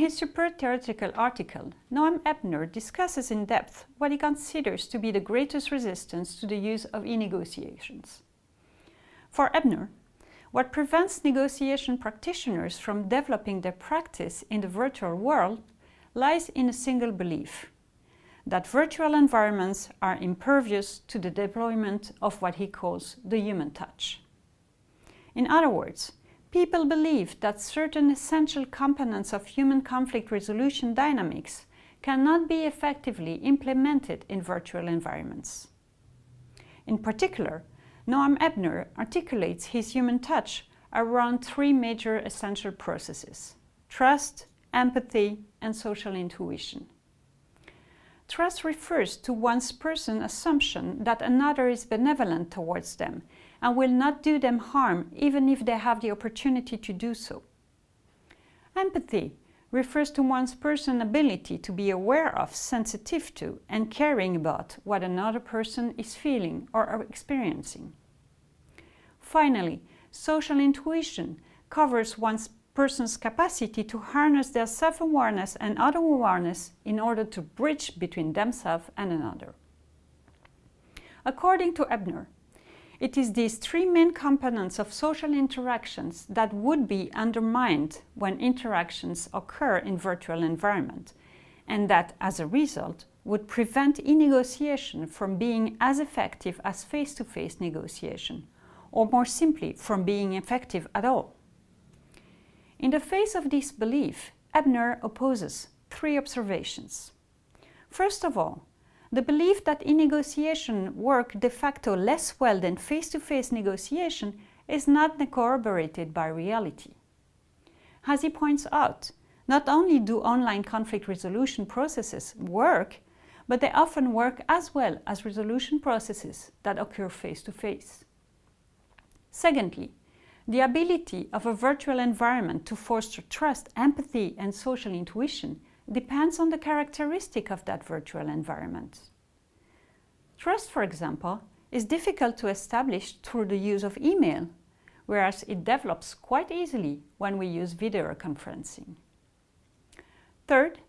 his super theoretical article, Noam Ebner discusses in depth what he considers to be the greatest resistance to the use of e-negotiations. For Ebner, what prevents negotiation practitioners from developing their practice in the virtual world lies in a single belief: that virtual environments are impervious to the deployment of what he calls the human touch. In other words, people believe that certain essential components of human conflict resolution dynamics cannot be effectively implemented in virtual environments. In particular, Noam Ebner articulates his human touch around three major essential processes: trust, empathy, and social intuition. Trust refers to one's person's assumption that another is benevolent towards them and will not do them harm even if they have the opportunity to do so. Empathy refers to one's person's ability to be aware of, sensitive to, and caring about what another person is feeling or experiencing. Finally, social intuition covers one's person's capacity to harness their self-awareness and other awareness in order to bridge between themselves and another. According to Ebner, it is these three main components of social interactions that would be undermined when interactions occur in virtual environment, and that, as a result, would prevent e-negotiation from being as effective as face-to-face negotiation, or more simply, from being effective at all. In the face of this belief, Ebner opposes three observations. First of all, the belief that e-negotiation work de facto less well than face-to-face negotiation is not corroborated by reality. As he points out, not only do online conflict resolution processes work, but they often work as well as resolution processes that occur face-to-face. Secondly, the ability of a virtual environment to foster trust, empathy, and social intuition depends on the characteristic of that virtual environment. Trust, for example, is difficult to establish through the use of email, whereas it develops quite easily when we use video conferencing. Third,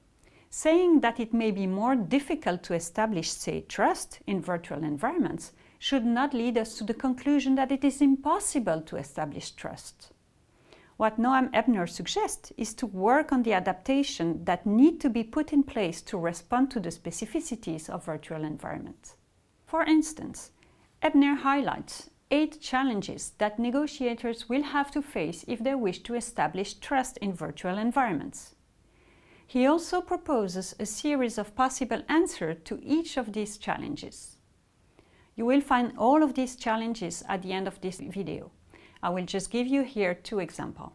saying that it may be more difficult to establish, say, trust in virtual environments should not lead us to the conclusion that it is impossible to establish trust. What Noam Ebner suggests is to work on the adaptation that need to be put in place to respond to the specificities of virtual environments. For instance, Ebner highlights 8 challenges that negotiators will have to face if they wish to establish trust in virtual environments. He also proposes a series of possible answers to each of these challenges. You will find all of these challenges at the end of this video. I will just give you here 2 examples.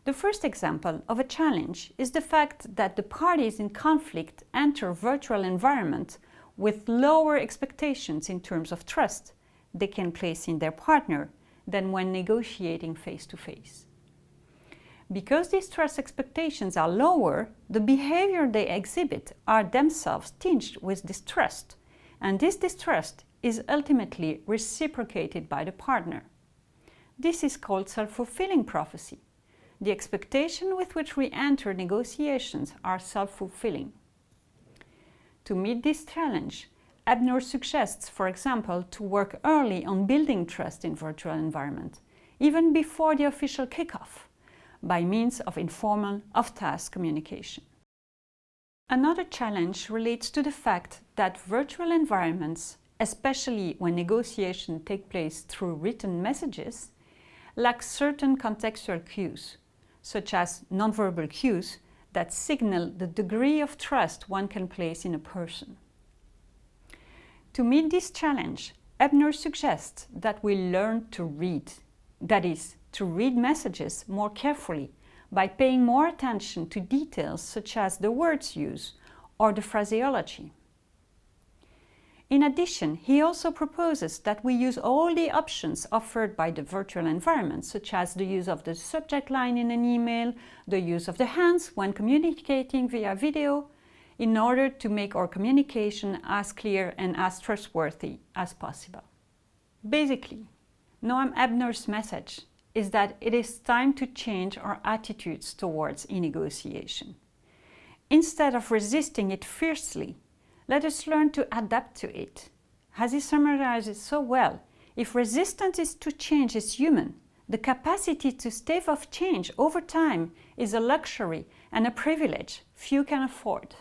The first example of a challenge is the fact that the parties in conflict enter virtual environment with lower expectations in terms of trust they can place in their partner than when negotiating face-to-face. Because these trust expectations are lower, the behavior they exhibit are themselves tinged with distrust, and this distrust is ultimately reciprocated by the partner. This is called self-fulfilling prophecy. The expectation with which we enter negotiations are self-fulfilling. To meet this challenge, Ebner suggests, for example, to work early on building trust in virtual environment, even before the official kickoff, by means of informal, off-task communication. Another challenge relates to the fact that virtual environments, especially when negotiations take place through written messages, lack certain contextual cues, such as nonverbal cues that signal the degree of trust one can place in a person. To meet this challenge, Ebner suggests that we learn to read, that is, to read messages more carefully by paying more attention to details such as the words used or the phraseology. In addition, he also proposes that we use all the options offered by the virtual environment, such as the use of the subject line in an email, the use of the hands when communicating via video, in order to make our communication as clear and as trustworthy as possible. Basically, Noam Ebner's message is that it is time to change our attitudes towards e-negotiation. Instead of resisting it fiercely, let us learn to adapt to it. As he summarized it so well, if resistance to change is human, the capacity to stave off change over time is a luxury and a privilege few can afford.